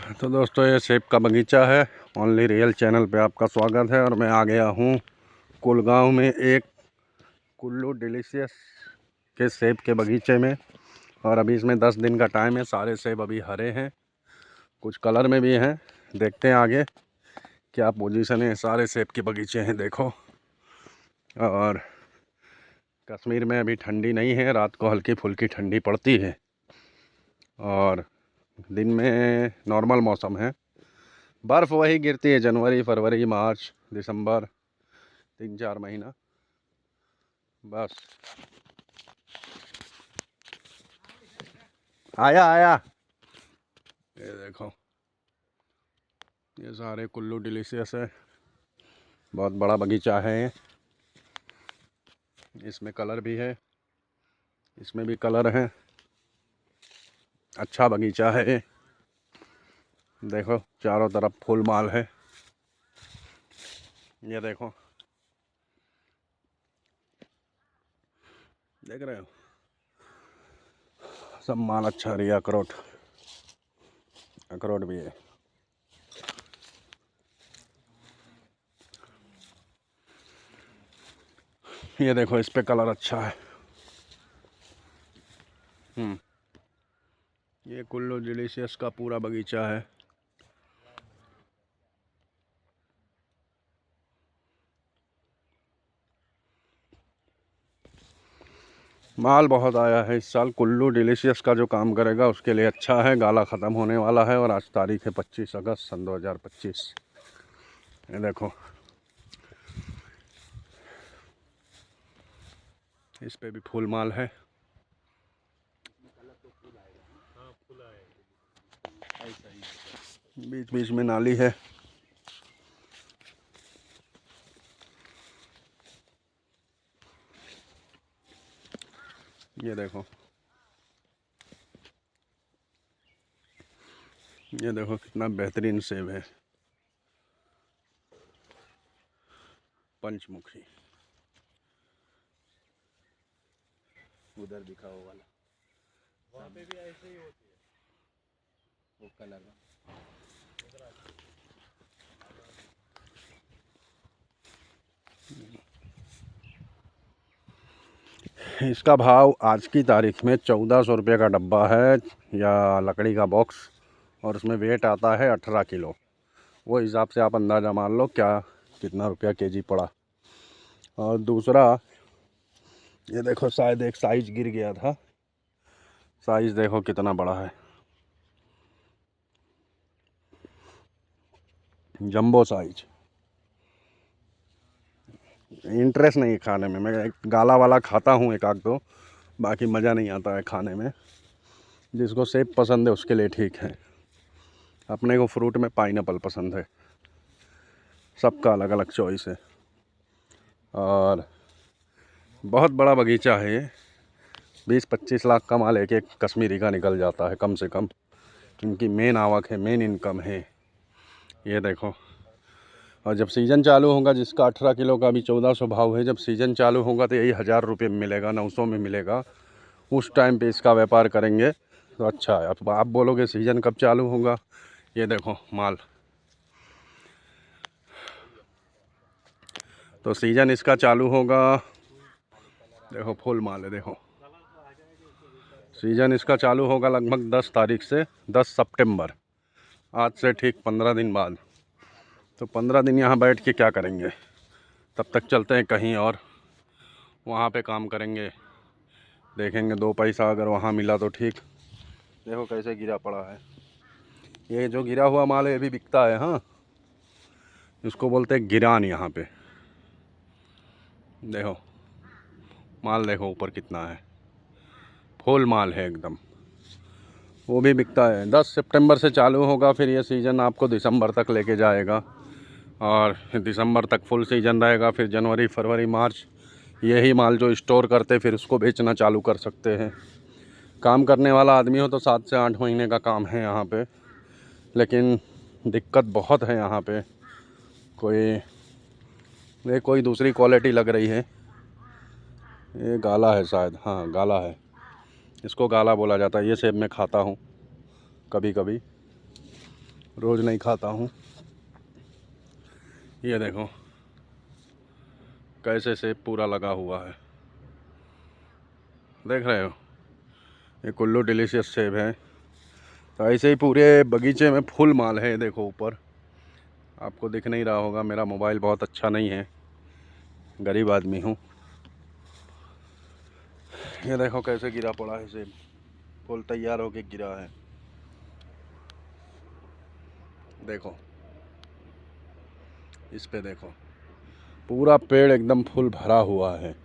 तो दोस्तों, ये सेब का बगीचा है। ओनली रियल चैनल पे आपका स्वागत है। और मैं आ गया हूँ कुलगांव में एक कुल्लू डिलीशियस के सेब के बगीचे में। और अभी इसमें 10 दिन का टाइम है। सारे सेब अभी हरे हैं, कुछ कलर में भी हैं। देखते हैं आगे क्या पोजीशन है। सारे सेब के बगीचे हैं, देखो। और कश्मीर में अभी ठंडी नहीं है, रात को हल्की फुल्की ठंडी पड़ती है और दिन में नॉर्मल मौसम है। बर्फ़ वही गिरती है जनवरी, फरवरी, मार्च, दिसंबर, 3-4 महीना बस। आया आया, ये देखो, ये सारे कुल्लू डिलीशियस है। बहुत बड़ा बगीचा है ये। इसमें कलर भी है, इसमें भी कलर है। अच्छा बगीचा है ये। देखो चारों तरफ फूल माल है। ये देखो, देख रहे हो, सब माल अच्छा रही। अखरोट, अखरोट भी है। ये देखो, इस पे कलर अच्छा है। ये कुल्लू डिलीशियस का पूरा बगीचा है। माल बहुत आया है इस साल। कुल्लू डिलीशियस का जो काम करेगा उसके लिए अच्छा है। गाला ख़त्म होने वाला है और आज तारीख है 25 अगस्त सन 2025। ये देखो, इस पे भी फूल माल है। बीच बीच में नाली है। ये देखो, ये देखो कितना बेहतरीन सेब है। पंचमुखी, उधर दिखा वो वाला, वहाँ पे भी ऐसे ही होती है वो कलर। इसका भाव आज की तारीख में 1400 रुपये का डब्बा है, या लकड़ी का बॉक्स। और उसमें वेट आता है 18 किलो। वो हिसाब से आप अंदाज़ा मान लो क्या कितना रुपया केजी पड़ा। और दूसरा, ये देखो, शायद एक साइज गिर गया था। साइज देखो कितना बड़ा है, जंबो साइज। इंटरेस्ट नहीं खाने में। मैं गाला वाला खाता हूँ एक आध दो, बाकी मज़ा नहीं आता है खाने में। जिसको सेब पसंद है उसके लिए ठीक है। अपने को फ्रूट में पाइनएप्पल पसंद है। सबका अलग अलग चॉइस है। और बहुत बड़ा बगीचा है ये। 20-25 लाख का माल एक एक कश्मीरी का निकल जाता है कम से कम। इनकी मेन आवक है, मेन इनकम है। ये देखो, और जब सीज़न चालू होगा, जिसका 18 किलो का अभी 1400 भाव है, जब सीज़न चालू होगा तो यही 1000 रुपये में मिलेगा, 900 में मिलेगा। उस टाइम पे इसका व्यापार करेंगे तो अच्छा है। अब आप बोलोगे सीज़न कब चालू होगा। ये देखो माल, तो सीज़न इसका चालू होगा। देखो फुल माल है, देखो। सीज़न इसका चालू होगा लगभग 10 तारीख से, 10 सितंबर। आज से ठीक 15 दिन बाद। तो 15 दिन यहाँ बैठ के क्या करेंगे। तब तक चलते हैं कहीं और, वहाँ पे काम करेंगे, देखेंगे 2 पैसा अगर वहाँ मिला तो ठीक। देखो कैसे गिरा पड़ा है। ये जो गिरा हुआ माल है ये भी बिकता है। हाँ, इसको बोलते हैं गिरान यहाँ पे। देखो माल, देखो ऊपर कितना है, फुल माल है एकदम। वो भी बिकता है। 10 सितंबर से चालू होगा, फिर ये सीज़न आपको दिसंबर तक लेके जाएगा। और दिसंबर तक फुल सीज़न रहेगा। फिर जनवरी, फरवरी, मार्च यही माल जो स्टोर करते फिर उसको बेचना चालू कर सकते हैं। काम करने वाला आदमी हो तो 7 से 8 महीने का काम है यहाँ पे। लेकिन दिक्कत बहुत है यहाँ पे। कोई दूसरी क्वालिटी लग रही है। ये गाला है शायद, हाँ गाला है। इसको गाला बोला जाता है। ये सेब मैं खाता हूँ कभी कभी। रोज़ नहीं खाता हूँ। ये देखो कैसे सेब पूरा लगा हुआ है, देख रहे हो, ये कुल्लू डिलीशियस सेब है। तो ऐसे ही पूरे बगीचे में फुल माल है। देखो ऊपर आपको दिख नहीं रहा होगा, मेरा मोबाइल बहुत अच्छा नहीं है, गरीब आदमी हूँ। ये देखो कैसे गिरा पड़ा है सेब, फुल तैयार होके गिरा है। देखो इस पे देखो, पूरा पेड़ एकदम फुल भरा हुआ है।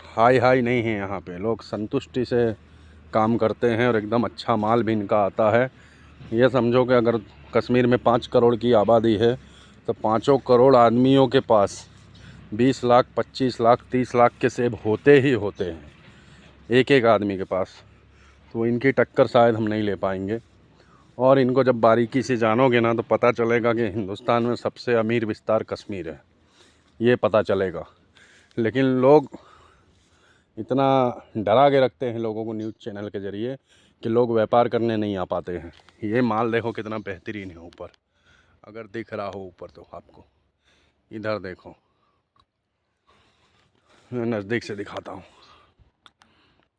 हाई हाई नहीं है यहाँ पे, लोग संतुष्टि से काम करते हैं और एकदम अच्छा माल भी इनका आता है। ये समझो कि अगर कश्मीर में 5 करोड़ की आबादी है तो 5 करोड़ आदमियों के पास 20 लाख 25 लाख 30 लाख के सेब होते ही होते हैं, एक एक आदमी के पास। तो इनकी टक्कर शायद हम नहीं ले पाएंगे। और इनको जब बारीकी से जानोगे ना तो पता चलेगा कि हिंदुस्तान में सबसे अमीर विस्तार कश्मीर है, ये पता चलेगा। लेकिन लोग इतना डरा के रखते हैं लोगों को न्यूज़ चैनल के ज़रिए कि लोग व्यापार करने नहीं आ पाते हैं। ये माल देखो कितना बेहतरीन है ऊपर, अगर दिख रहा हो ऊपर तो आपको, इधर देखो, मैं नज़दीक से दिखाता हूँ।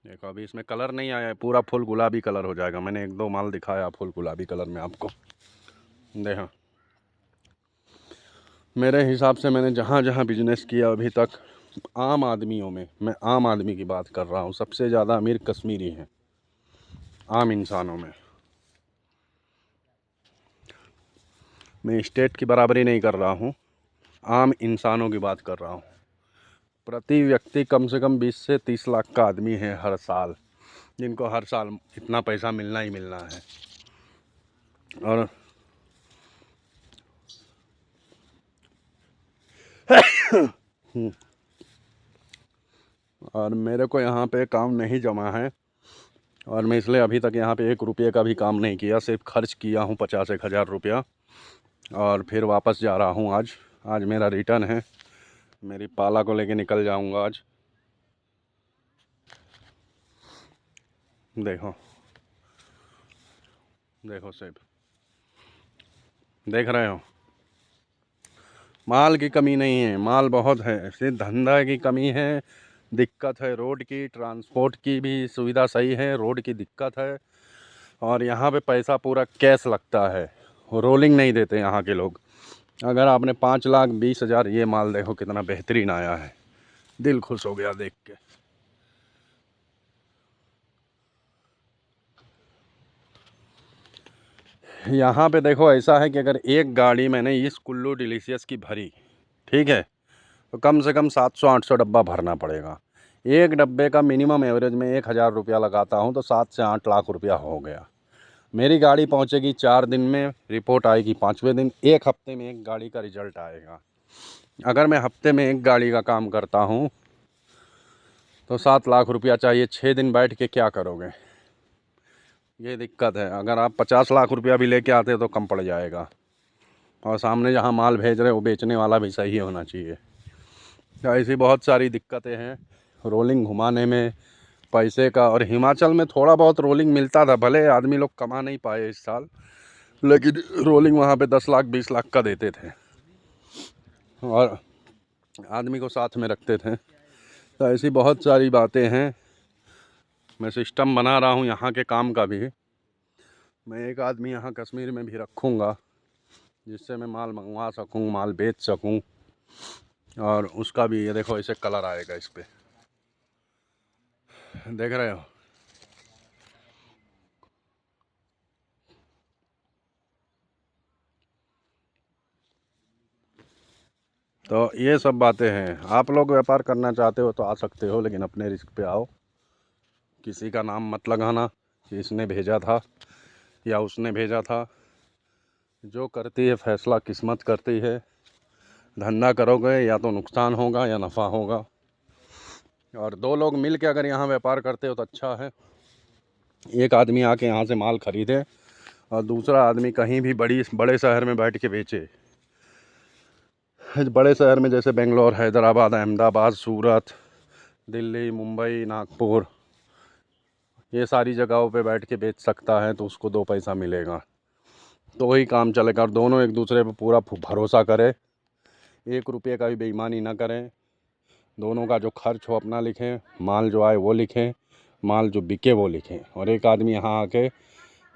देखो अभी इसमें कलर नहीं आया है, पूरा फुल गुलाबी कलर हो जाएगा। मैंने 1-2 माल दिखाया फुल गुलाबी कलर में आपको। देखो मेरे हिसाब से मैंने जहाँ जहाँ बिजनेस किया अभी तक, आम आदमियों में, मैं आम आदमी की बात कर रहा हूँ, सबसे ज़्यादा अमीर कश्मीरी हैं आम इंसानों में। मैं स्टेट की बराबरी नहीं कर रहा हूँ, आम इंसानों की बात कर रहा हूँ। प्रति व्यक्ति कम से कम 20 से 30 लाख का आदमी है हर साल, जिनको हर साल इतना पैसा मिलना ही मिलना है। और मेरे को यहाँ पे काम नहीं जमा है, और मैं इसलिए अभी तक यहाँ पे 1 रुपये का भी काम नहीं किया, सिर्फ खर्च किया हूँ 50-1 हज़ार रुपया, और फिर वापस जा रहा हूँ। आज मेरा रिटर्न है, मेरी पाला को लेके निकल जाऊँगा आज। देखो देखो सेब, देख रहे हो, माल की कमी नहीं है, माल बहुत है, सिर्फ धंधा की कमी है, दिक्कत है रोड की, ट्रांसपोर्ट की भी सुविधा सही है, रोड की दिक्कत है। और यहाँ पे पैसा पूरा कैश लगता है, रोलिंग नहीं देते यहाँ के लोग। अगर आपने 5,20,000, ये माल देखो कितना बेहतरीन आया है, दिल खुश हो गया देख के। यहाँ पे देखो ऐसा है कि अगर एक गाड़ी मैंने इस कुल्लू डिलीशियस की भरी, ठीक है, तो कम से कम 700-800 डब्बा भरना पड़ेगा। एक डब्बे का मिनिमम एवरेज में 1,000 रुपया लगाता हूँ तो 7 से 8 लाख रुपया हो गया। मेरी गाड़ी पहुँचेगी 4 दिन में, रिपोर्ट आएगी 5वें दिन, 1 हफ्ते में एक गाड़ी का रिजल्ट आएगा। अगर मैं हफ्ते में एक गाड़ी का काम करता हूँ तो 7 लाख रुपया चाहिए, 6 दिन बैठ के क्या करोगे, ये दिक्कत है। अगर आप 50 लाख रुपया भी लेके आते तो कम पड़ जाएगा, और सामने जहाँ माल भेज रहे हो बेचने वाला भी सही होना चाहिए। तो ऐसी बहुत सारी दिक्कतें हैं रोलिंग घुमाने में पैसे का। और हिमाचल में थोड़ा बहुत रोलिंग मिलता था, भले आदमी लोग कमा नहीं पाए इस साल, लेकिन रोलिंग वहाँ पे 10 लाख 20 लाख का देते थे और आदमी को साथ में रखते थे। तो ऐसी बहुत सारी बातें हैं। मैं सिस्टम बना रहा हूँ यहाँ के काम का भी, मैं एक आदमी यहाँ कश्मीर में भी रखूँगा जिससे मैं माल मंगवा सकूँ, माल बेच सकूँ। और उसका भी ये देखो ऐसे कलर आएगा इस पे, देख रहे हो। तो ये सब बातें हैं। आप लोग व्यापार करना चाहते हो तो आ सकते हो, लेकिन अपने रिस्क पे आओ। किसी का नाम मत लगाना कि इसने भेजा था या उसने भेजा था। जो करती है फैसला किस्मत करती है। धंधा करोगे या तो नुकसान होगा या नफ़ा होगा। और 2 लोग मिल के अगर यहाँ व्यापार करते हो तो अच्छा है। एक आदमी आके यहाँ से माल ख़रीदे और दूसरा आदमी कहीं भी बड़े शहर में बैठ के बेचे। बड़े शहर में जैसे बेंगलोर, हैदराबाद, अहमदाबाद, सूरत, दिल्ली, मुंबई, नागपुर, ये सारी जगहों पे बैठ के बेच सकता है तो उसको 2 पैसा मिलेगा। तो ही काम चलेगा। और दोनों एक दूसरे पे पूरा भरोसा करें, 1 रुपये का भी बेईमानी ना करें। दोनों का जो खर्च हो अपना लिखें, माल जो आए वो लिखें, माल जो बिके वो लिखें। और एक आदमी यहाँ आके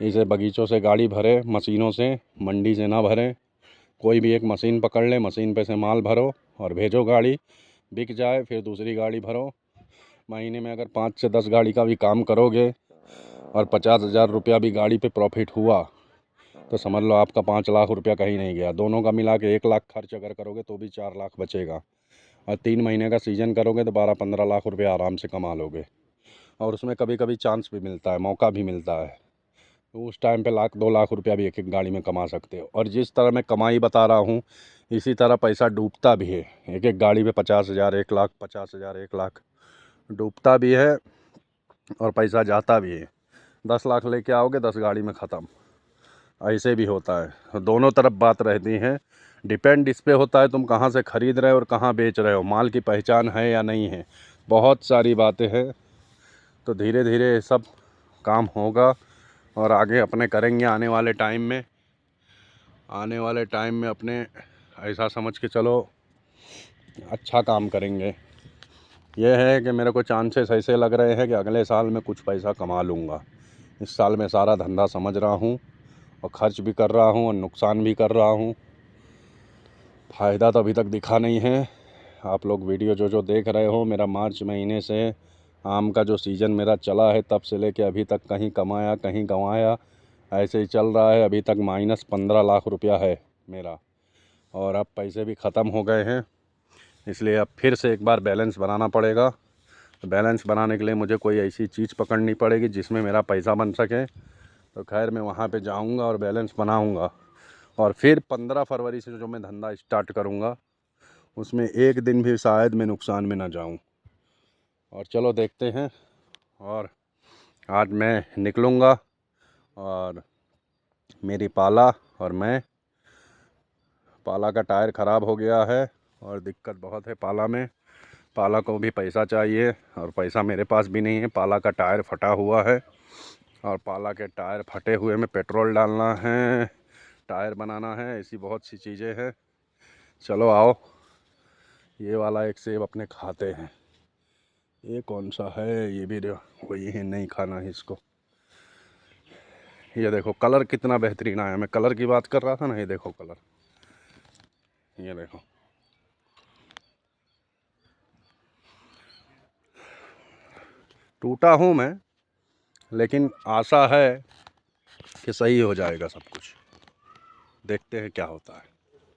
इसे बगीचों से गाड़ी भरे, मशीनों से, मंडी से ना भरें। कोई भी एक मशीन पकड़ ले, मशीन पे से माल भरो और भेजो गाड़ी, बिक जाए फिर दूसरी गाड़ी भरो। महीने में अगर 5 से 10 गाड़ी का भी काम करोगे और 50,000 रुपया भी गाड़ी पे प्रॉफिट हुआ तो समझ लो आपका 5 लाख रुपया कहीं नहीं गया। दोनों का मिला के 1 लाख खर्च अगर करोगे तो भी 4 लाख बचेगा। और 3 महीने का सीजन करोगे तो 12-15 लाख रुपया आराम से कमा लोगे। और उसमें कभी कभी चांस भी मिलता है, मौका भी मिलता है, तो उस टाइम पे 1-2 लाख रुपया भी एक एक गाड़ी में कमा सकते हो। और जिस तरह मैं कमाई बता रहा हूँ इसी तरह पैसा डूबता भी है। एक एक गाड़ी पे 50,000, 1 लाख, 50,000, 1 लाख डूबता भी है और पैसा जाता भी है। 10 लाख लेके आओगे 10 गाड़ी में ख़त्म, ऐसे भी होता है। दोनों तरफ बात रहती है। डिपेंड इस पे होता है तुम कहाँ से ख़रीद रहे हो और कहाँ बेच रहे हो, माल की पहचान है या नहीं है, बहुत सारी बातें हैं। तो धीरे धीरे ये सब काम होगा और आगे अपने करेंगे आने वाले टाइम में। आने वाले टाइम में अपने ऐसा समझ के चलो अच्छा काम करेंगे। यह है कि मेरे को चांसेस ऐसे लग रहे हैं कि अगले साल में कुछ पैसा कमा लूँगा। इस साल मैं सारा धंधा समझ रहा हूँ और खर्च भी कर रहा हूँ और नुकसान भी कर रहा हूँ। फ़ायदा तो अभी तक दिखा नहीं है। आप लोग वीडियो जो जो देख रहे हो, मेरा मार्च महीने से आम का जो सीज़न मेरा चला है तब से लेके अभी तक कहीं कमाया कहीं गंवाया, ऐसे ही चल रहा है। अभी तक -15 लाख रुपया है मेरा और अब पैसे भी ख़त्म हो गए हैं, इसलिए अब फिर से एक बार बैलेंस बनाना पड़ेगा। तो बैलेंस बनाने के लिए मुझे कोई ऐसी चीज़ पकड़नी पड़ेगी जिसमें मेरा पैसा बन सके। तो खैर मैं वहाँ पे जाऊँगा और बैलेंस बनाऊँगा और फिर 15 फरवरी से जो मैं धंधा स्टार्ट करूँगा उसमें एक दिन भी शायद मैं नुकसान में ना जाऊँ। और चलो देखते हैं। और आज मैं निकलूँगा और मेरी पाला और मैं, पाला का टायर ख़राब हो गया है और दिक्कत बहुत है पाला में। पाला को भी पैसा चाहिए और पैसा मेरे पास भी नहीं है। पाला का टायर फटा हुआ है और पाला के टायर फटे हुए में पेट्रोल डालना है, टायर बनाना है, ऐसी बहुत सी चीज़ें हैं। चलो आओ, ये वाला एक सेब अपने खाते हैं। ये कौन सा है? ये भी वही है, नहीं खाना है इसको। ये देखो कलर कितना बेहतरीन आया। मैं कलर की बात कर रहा था ना, ये देखो कलर, ये देखो। टूटा हूँ मैं, लेकिन आशा है कि सही हो जाएगा सब कुछ। देखते हैं क्या होता है।